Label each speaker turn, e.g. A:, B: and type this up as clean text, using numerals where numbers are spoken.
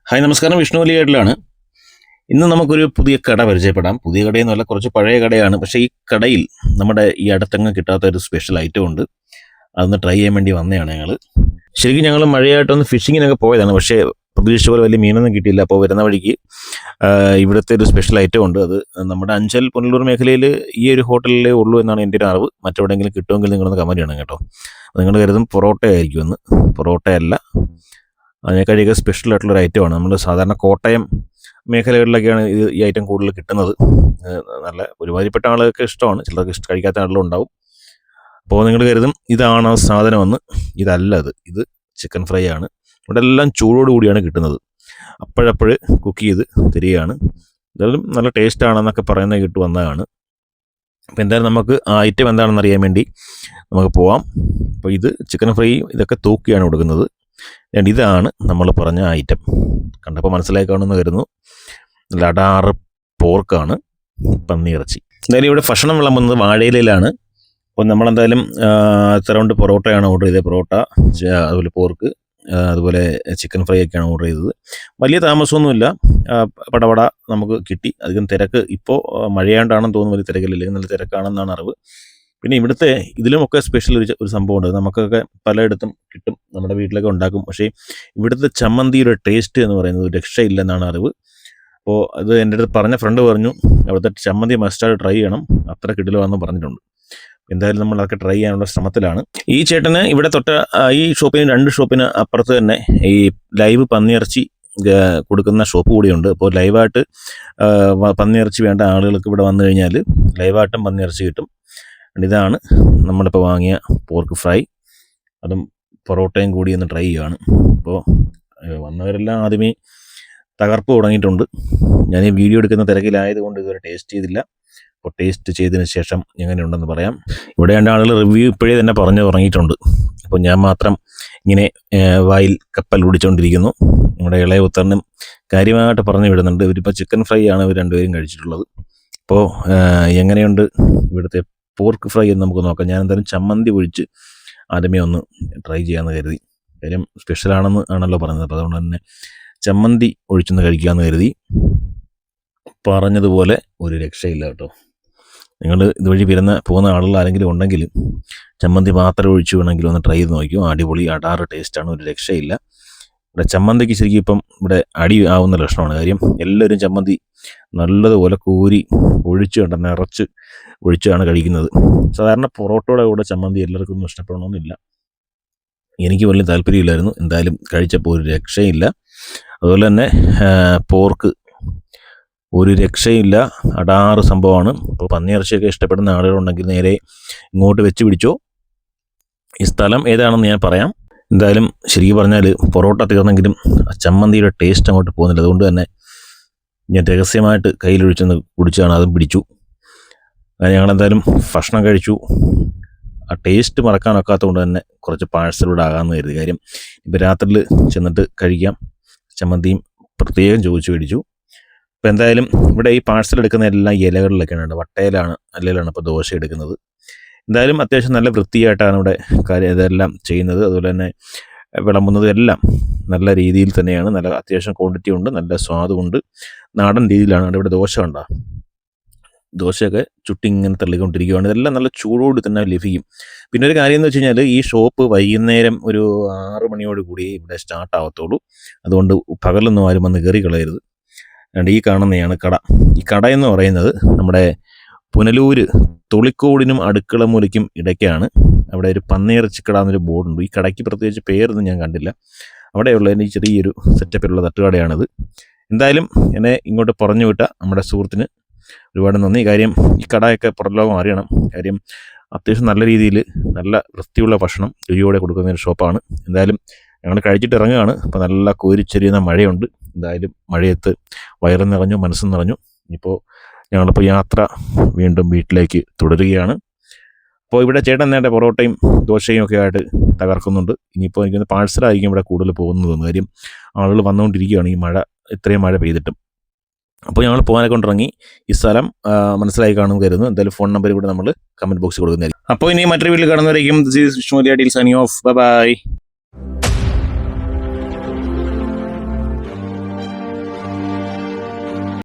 A: Hi നമസ്കാരം, വിഷ്ണു വലിയേട്ടിലാണ്. ഇന്ന് നമുക്കൊരു പുതിയ കട പരിചയപ്പെടാം. പുതിയ കടയെന്നല്ല, കുറച്ച് പഴയ കടയാണ്. പക്ഷേ ഈ കടയിൽ നമ്മുടെ ഈ അടുത്തെങ്ങും കിട്ടാത്ത ഒരു സ്പെഷ്യൽ ഐറ്റം ഉണ്ട്. അതൊന്ന് ട്രൈ ചെയ്യാൻ വേണ്ടി വന്നതാണ് ഞങ്ങൾ. ശരിക്കും ഞങ്ങൾ മഴയായിട്ടൊന്ന് ഫിഷിങ്ങിനൊക്കെ പോയതാണ്. പക്ഷേ പ്രതീക്ഷിച്ച പോലെ വലിയ മീനൊന്നും കിട്ടിയില്ല. അപ്പോൾ വരുന്ന വഴിക്ക് ഇവിടുത്തെ ഒരു സ്പെഷ്യൽ ഐറ്റം ഉണ്ട്. അത് നമ്മുടെ അഞ്ചൽ പുനലൂർ മേഖലയിൽ ഈ ഒരു ഹോട്ടലിലേ ഉള്ളൂ എന്നാണ് എൻ്റെ ഒരു അറിവ്. മറ്റെവിടെയെങ്കിലും കിട്ടുമെങ്കിൽ നിങ്ങളൊന്ന് കമൻറ്റ് ചെയ്യണം കേട്ടോ. നിങ്ങൾ കരുതും പൊറോട്ട ആയിരിക്കും എന്ന്. പൊറോട്ടയല്ല, അതിനേക്കാളൊക്കെ സ്പെഷ്യൽ ആയിട്ടുള്ളൊരു ഐറ്റമാണ്. നമ്മൾ സാധാരണ കോട്ടയം മേഖലകളിലൊക്കെയാണ് ഈ ഐറ്റം കൂടുതൽ കിട്ടുന്നത്. നല്ല ഒരുമാതിരിപ്പെട്ട ആളുകൾക്ക് ഇഷ്ടമാണ്, ചിലർക്ക് കഴിക്കാത്ത ആളുകളും ഉണ്ടാവും. അപ്പോൾ നിങ്ങൾ കരുതും ഇതാണ് സാധനമെന്ന്. ഇതല്ല, ഇത് ചിക്കൻ ഫ്രൈ ആണ്. ഇവിടെ എല്ലാം ചൂടോട് കൂടിയാണ് കിട്ടുന്നത്. അപ്പോഴപ്പോൾ കുക്ക് ചെയ്ത് തരികയാണ്. എന്തായാലും നല്ല ടേസ്റ്റ് ആണെന്നൊക്കെ പറയുന്നത് കേട്ട് വന്നതാണ്. അപ്പോൾ എന്തായാലും നമുക്ക് ആ ഐറ്റം എന്താണെന്ന് അറിയാൻ വേണ്ടി നമുക്ക് പോവാം. അപ്പോൾ ഇത് ചിക്കൻ ഫ്രൈ ഇതൊക്കെ തൂക്കിയാണ് കൊടുക്കുന്നത്. ഇതാണ് നമ്മൾ പറഞ്ഞ ഐറ്റം. കണ്ടപ്പോൾ മനസ്സിലായി കാണുമെന്ന് കരുതുന്നു. ലഡാറ് പോർക്കാണ്, പന്നിയിറച്ചി. എന്തായാലും ഇവിടെ ഭക്ഷണം വിളമ്പുന്നത് വാഴയിലയിലാണ്. അപ്പോൾ നമ്മളെന്തായാലും റൗണ്ട് പൊറോട്ടയാണ് ഓർഡർ ചെയ്തത്. പൊറോട്ട, അതുപോലെ പോർക്ക്, അതുപോലെ ചിക്കൻ ഫ്രൈ ഒക്കെയാണ് ഓർഡർ ചെയ്തത്. വലിയ താമസമൊന്നുമില്ല, പടപട നമുക്ക് കിട്ടി. അധികം തിരക്ക് ഇപ്പോൾ മഴയാണ്ടാണെന്ന് തോന്നുന്നു, വലിയ തിരക്കില്ലെങ്കിൽ നല്ല തിരക്കാണെന്നാണ് അറിവ്. പിന്നെ ഇവിടുത്തെ ഇതിലുമൊക്കെ സ്പെഷ്യൽ ഒരു സംഭവമുണ്ട്. നമുക്കൊക്കെ പലയിടത്തും കിട്ടും, നമ്മുടെ വീട്ടിലൊക്കെ ഉണ്ടാക്കും. പക്ഷേ ഇവിടുത്തെ ചമ്മന്തിയുടെ ടേസ്റ്റ് എന്ന് പറയുന്നത് രക്ഷയില്ലെന്നാണ് അറിവ്. അപ്പോൾ അത് എൻ്റെ അടുത്ത് പറഞ്ഞ ഫ്രണ്ട് പറഞ്ഞു, അവിടുത്തെ ചമ്മന്തി മസ്റ്റാർഡ് ട്രൈ ചെയ്യണം, അത്ര കിടിലമാണെന്ന് പറഞ്ഞിട്ടുണ്ട്. എന്തായാലും നമ്മൾ അതൊക്കെ ട്രൈ ചെയ്യാനുള്ള ശ്രമത്തിലാണ്. ഈ ചേട്ടന് ഇവിടെ തൊട്ട് ഈ ഷോപ്പിന് 2 ഷോപ്പിന് അപ്പുറത്ത് തന്നെ ഈ ലൈവ് പന്നിയിറച്ചി കൊടുക്കുന്ന ഷോപ്പ് കൂടിയുണ്ട്. അപ്പോൾ ലൈവായിട്ട് പന്നിയിറച്ചി വേണ്ട ആളുകൾക്ക് ഇവിടെ വന്നു കഴിഞ്ഞാൽ ലൈവായിട്ടും പന്നിയിറച്ചി കിട്ടും. ഇതാണ് നമ്മളിപ്പോൾ വാങ്ങിയ പോർക്ക് ഫ്രൈ, അതും പൊറോട്ടയും കൂടി ഒന്ന് ട്രൈ ചെയ്യുകയാണ്. അപ്പോൾ വന്നവരെല്ലാം ആദ്യമേ തകർപ്പ് തുടങ്ങിയിട്ടുണ്ട്. ഞാൻ ഈ വീഡിയോ എടുക്കുന്ന തിരക്കിലായതുകൊണ്ട് ഇതുവരെ ടേസ്റ്റ് ചെയ്തില്ല. അപ്പോൾ ടേസ്റ്റ് ചെയ്തതിന് ശേഷം എങ്ങനെയുണ്ടെന്ന് പറയാം. ഇവിടെ 2 ആളുകൾ റിവ്യൂ ഇപ്പോഴേ തന്നെ പറഞ്ഞു തുടങ്ങിയിട്ടുണ്ട്. അപ്പോൾ ഞാൻ മാത്രം ഇങ്ങനെ വായിൽ കപ്പൽ ഓടിച്ചുകൊണ്ടിരിക്കുന്നു. നമ്മുടെ ഇളയ ഉത്തരനും കാര്യമായിട്ട് പറഞ്ഞു വിടുന്നുണ്ട്. ഇവരിപ്പോൾ ചിക്കൻ ഫ്രൈ ആണ് ഇവർ 2 പേരും കഴിച്ചിട്ടുള്ളത്. അപ്പോൾ എങ്ങനെയുണ്ട് ഇവിടുത്തെ പോർക്ക് ഫ്രൈ എന്ന് നമുക്ക് നോക്കാം. ഞാൻ എന്തായാലും ചമ്മന്തി ഒഴിച്ച് ആദ്യമേ ഒന്ന് ട്രൈ ചെയ്യാമെന്ന് കരുതി. കാര്യം സ്പെഷ്യലാണെന്ന് ആണല്ലോ പറഞ്ഞത്. അപ്പോൾ അതുകൊണ്ട് തന്നെ ചമ്മന്തി ഒഴിച്ചൊന്ന് കഴിക്കാമെന്ന് കരുതി. പറഞ്ഞതുപോലെ ഒരു രക്ഷയില്ല കേട്ടോ. നിങ്ങൾ ഇതുവഴി പോകുന്ന ആളുകൾ ആരെങ്കിലും ഉണ്ടെങ്കിൽ ചമ്മന്തി മാത്രം ഒഴിച്ച് വേണമെങ്കിൽ ഒന്ന് ട്രൈ ചെയ്ത് നോക്കിയോ. അടിപൊളി അടാറ് ടേസ്റ്റാണ്, ഒരു രക്ഷയില്ല. ഇവിടെ ചമ്മന്തിക്ക് ശരിക്കും ഇപ്പം ഇവിടെ അടി ആവുന്ന ലക്ഷണമാണ്. കാര്യം എല്ലാവരും ചമ്മന്തി നല്ലതുപോലെ കോരി ഒഴിച്ച് നിറച്ച് ഒഴിച്ചാണ് കഴിക്കുന്നത്. സാധാരണ പൊറോട്ടയുടെ കൂടെ ചമ്മന്തി എല്ലാവർക്കും ഒന്നും ഇഷ്ടപ്പെടണമെന്നില്ല. എനിക്ക് വലിയ താല്പര്യമില്ലായിരുന്നു. എന്തായാലും കഴിച്ചപ്പോൾ ഒരു രക്ഷയില്ല. അതുപോലെ തന്നെ പോർക്ക് ഒരു രക്ഷയില്ല, അടാറ് സംഭവമാണ്. അപ്പോൾ പന്നിയിറച്ചിയൊക്കെ ഇഷ്ടപ്പെടുന്ന ആളുകളുണ്ടെങ്കിൽ നേരെ ഇങ്ങോട്ട് വെച്ച് പിടിച്ചോ. ഈ സ്ഥലം ഏതാണെന്ന് ഞാൻ പറയാം. എന്തായാലും ശരിക്കും പറഞ്ഞാൽ പൊറോട്ട തീർന്നെങ്കിലും ചമ്മന്തിയുടെ ടേസ്റ്റ് അങ്ങോട്ട് പോകുന്നില്ല. അതുകൊണ്ട് തന്നെ ഞാൻ രഹസ്യമായിട്ട് കയ്യിലൊഴിച്ചൊന്ന് കുടിച്ചാണ്, അതും പിടിച്ചു. അങ്ങനെ ഞങ്ങളെന്തായാലും ഭക്ഷണം കഴിച്ചു. ആ ടേസ്റ്റ് മറക്കാനൊക്കാത്തതുകൊണ്ട് തന്നെ കുറച്ച് പാഴ്സലൂടെ ആകാമെന്ന് കരുതി. കാര്യം ഇപ്പോൾ രാത്രിയിൽ ചെന്നിട്ട് കഴിക്കാം. ചമ്മന്തിയും പ്രത്യേകം ചോദിച്ചു മേടിച്ചു. ഇപ്പോൾ എന്തായാലും ഇവിടെ ഈ പാഴ്സൽ എടുക്കുന്ന എല്ലാ ഇലകളിലൊക്കെയാണ്, വട്ടയിലാണ് അല്ലയിലാണ് ഇപ്പോൾ ദോശ എടുക്കുന്നത്. എന്തായാലും അത്യാവശ്യം നല്ല വൃത്തിയായിട്ടാണ് ഇവിടെ ഇതെല്ലാം ചെയ്യുന്നത്. അതുപോലെ തന്നെ വിളമ്പുന്നത് എല്ലാം നല്ല രീതിയിൽ തന്നെയാണ്. നല്ല അത്യാവശ്യം ക്വാണ്ടിറ്റി ഉണ്ട്, നല്ല സ്വാദുമുണ്ട്, നാടൻ രീതിയിലാണ്. ഇവിടെ ദോശ ഉണ്ടോ, ദോശയൊക്കെ ചുട്ടിങ്ങനെ തള്ളിക്കൊണ്ടിരിക്കുകയാണ്. ഇതെല്ലാം നല്ല ചൂടോട് തന്നെ ലഭിക്കും. പിന്നെ ഒരു കാര്യം എന്ന് വെച്ച് കഴിഞ്ഞാൽ ഈ ഷോപ്പ് വൈകുന്നേരം ഒരു 6 മണിയോട് കൂടി ഇവിടെ സ്റ്റാർട്ട് ആവത്തുള്ളൂ. അതുകൊണ്ട് പകലൊന്നും ആരും വന്ന് കയറി കളയരുത്. അതുകൊണ്ട് ഈ കാണുന്നതാണ് കട. ഈ കട എന്ന് പറയുന്നത് നമ്മുടെ പുനലൂർ തൊളിക്കോടിനും അടുക്കളമൂലയ്ക്കും ഇടയ്ക്കാണ്. അവിടെ ഒരു പന്നിയിറച്ചിക്കട എന്നൊരു ബോർഡുണ്ട്. ഈ കടയ്ക്ക് പ്രത്യേകിച്ച് പേരൊന്നും ഞാൻ കണ്ടില്ല. അവിടെയുള്ള ഈ ചെറിയൊരു സെറ്റപ്പിലുള്ള തട്ടുകടയാണിത്. എന്തായാലും എന്നെ ഇങ്ങോട്ട് പറഞ്ഞു വിട്ട നമ്മുടെ സുഹൃത്തിന് ഒരുപാട് നന്ദി. കാര്യം ഈ കടയൊക്കെ പുറംലോകം അറിയണം. കാര്യം അത്യാവശ്യം നല്ല രീതിയിൽ നല്ല വൃത്തിയുള്ള ഭക്ഷണം രുചിയോടെ കൊടുക്കുന്ന ഒരു ഷോപ്പാണ്. എന്തായാലും ഞങ്ങൾ കഴിച്ചിട്ട് ഇറങ്ങുകയാണ്. അപ്പോൾ നല്ല കോരിച്ചെരിയുന്ന മഴയുണ്ട്. എന്തായാലും മഴയത്ത് വയറും നിറഞ്ഞു, മനസ്സും നിറഞ്ഞു. ഇപ്പോൾ ഞങ്ങളിപ്പോൾ യാത്ര വീണ്ടും വീട്ടിലേക്ക് തുടരുകയാണ്. അപ്പോൾ ഇവിടെ ചേട്ടൻ നേരെ പൊറോട്ടയും ദോശയും ഒക്കെ ആയിട്ട് തകർക്കുന്നുണ്ട്. ഇനിയിപ്പോൾ എനിക്കൊന്ന് പാഴ്സലായിരിക്കും ഇവിടെ കൂടുതൽ പോകുന്നതെന്ന്. കാര്യം ആളുകൾ വന്നുകൊണ്ടിരിക്കുകയാണ് ഈ ഇത്രയും മഴ പെയ്തിട്ടും. അപ്പോൾ ഞങ്ങൾ പോകാനെ കൊണ്ടിറങ്ങി. ഈ സ്ഥലം മനസ്സിലായി കാണുമെന്ന് കരുതുന്നു. എന്തായാലും ഫോൺ നമ്പർ കൂടെ നമ്മൾ കമൻറ്റ് ബോക്സിൽ കൊടുക്കുന്നതായിരിക്കും. അപ്പോൾ ഇനി മറ്റൊരു വീട്ടിൽ കാണുന്നവരേക്കും this is Vishnu Valiyettil signing off. By.